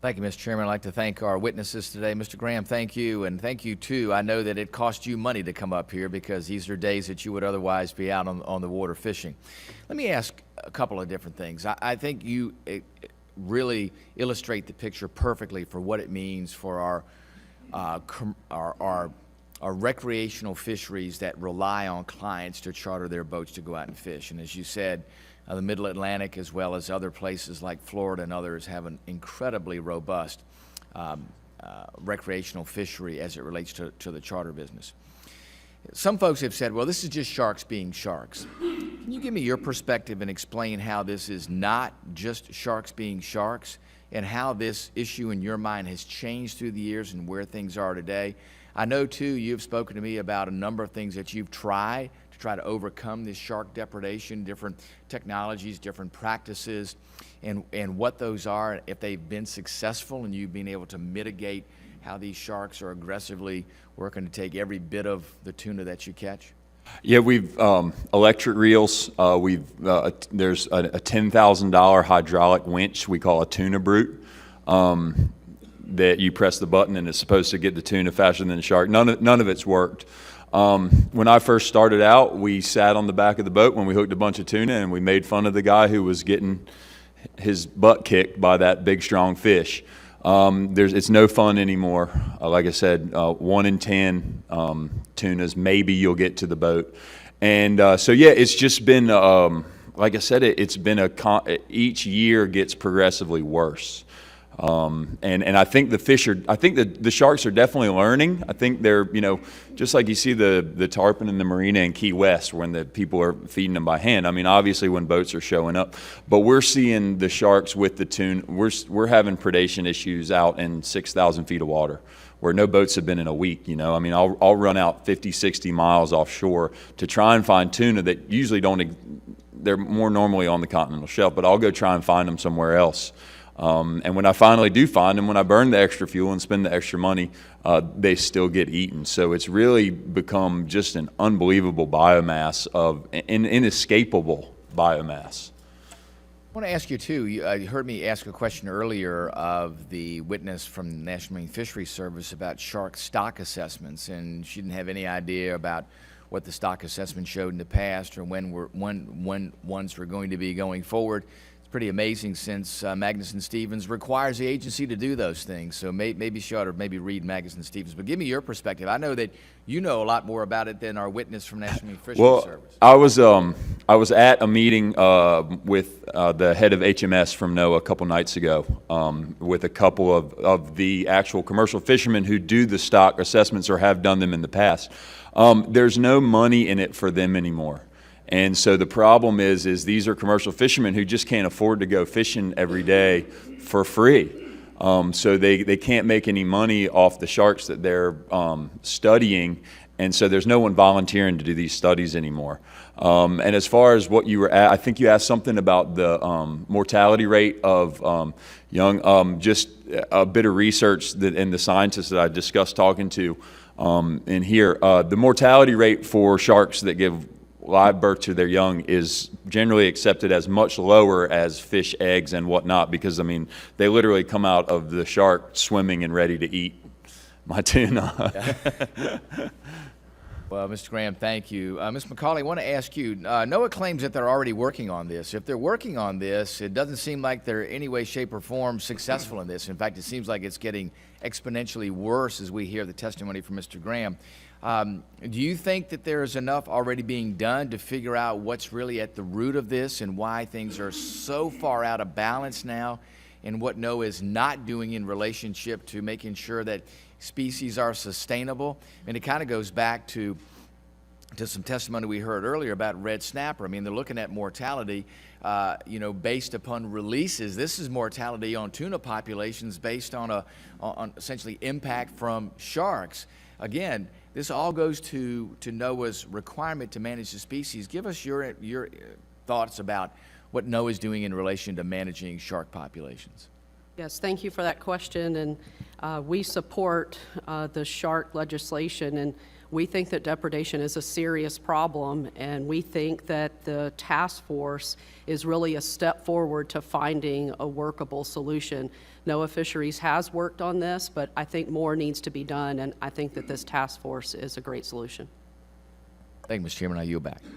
Thank you, Mr. Chairman. I'd like to thank our witnesses today. Mr. Graham, thank you, and thank you, too. I know that it cost you money to come up here because these are days that you would otherwise be out on the water fishing. Let me ask a couple of different things. I think you really illustrate the picture perfectly for what it means for our recreational fisheries that rely on clients to charter their boats to go out and fish. And as you said, the Middle Atlantic, as well as other places like Florida and others, have an incredibly robust recreational fishery as it relates to the charter business. Some folks have said, well, this is just sharks being sharks. Can you give me your perspective and explain how this is not just sharks being sharks and how this issue in your mind has changed through the years and where things are today? I know, too, you've spoken to me about a number of things that you've tried to try to overcome this shark depredation, different technologies, different practices, and what those are, if they've been successful and you've been able to mitigate how these sharks are aggressively working to take every bit of the tuna that you catch? Yeah, we've electric reels. There's a $10,000 hydraulic winch we call a tuna brute. That you press the button and it's supposed to get the tuna faster than the shark. None of it's worked. When I first started out, we sat on the back of the boat when we hooked a bunch of tuna and we made fun of the guy who was getting his butt kicked by that big, strong fish. It's no fun anymore. Like I said, 1 in 10 tunas, maybe you'll get to the boat. And so, yeah, it's just been, like I said, it's been each year gets progressively worse. And I think the sharks are definitely learning. I think they're, just like you see the tarpon in the marina in Key West when the people are feeding them by hand. I mean, obviously when boats are showing up, but we're seeing the sharks with the tuna. We're having predation issues out in 6,000 feet of water where no boats have been in a week. I mean, I'll run out 50, 60 miles offshore to try and find tuna that usually they're more normally on the continental shelf, but I'll go try and find them somewhere else. And when I finally do find them, when I burn the extra fuel and spend the extra money, they still get eaten. So it's really become just an unbelievable biomass an inescapable biomass. I want to ask you, too, you heard me ask a question earlier of the witness from the National Marine Fisheries Service about shark stock assessments, and she didn't have any idea about what the stock assessment showed in the past or when ones were going to be going forward. Pretty amazing since Magnuson-Stevens requires the agency to do those things. So maybe she ought to read Magnuson-Stevens. But give me your perspective. I know that you know a lot more about it than our witness from National Marine Fisheries Service. I was at a meeting with the head of HMS from NOAA a couple nights ago with a couple of the actual commercial fishermen who do the stock assessments or have done them in the past. There's no money in it for them anymore. And so the problem is these are commercial fishermen who just can't afford to go fishing every day for free. So they can't make any money off the sharks that they're studying, and so there's no one volunteering to do these studies anymore. And as far as what you were at, I think you asked something about the mortality rate of young, just a bit of research and the scientists that I discussed talking to in here. The mortality rate for sharks that give live birth to their young is generally accepted as much lower as fish eggs and whatnot because, I mean, they literally come out of the shark swimming and ready to eat my tuna. Well, Mr. Graham, thank you. Ms. McCauley, I want to ask you, NOAA claims that they're already working on this. If they're working on this, it doesn't seem like they're in any way, shape, or form successful in this. In fact, it seems like it's getting exponentially worse as we hear the testimony from Mr. Graham. Do you think that there's enough already being done to figure out what's really at the root of this and why things are so far out of balance now and what NOAA is not doing in relationship to making sure that species are sustainable? And it kind of goes back to some testimony we heard earlier about red snapper. I mean, they're looking at mortality, based upon releases. This is mortality on tuna populations based on essentially impact from sharks. Again, this all goes to NOAA's requirement to manage the species. Give us your thoughts about what NOAA is doing in relation to managing shark populations. Yes, thank you for that question. And we support the shark legislation. And We think that depredation is a serious problem, and we think that the task force is really a step forward to finding a workable solution. NOAA Fisheries has worked on this, but I think more needs to be done, and I think that this task force is a great solution. Thank you, Mr. Chairman. I yield back.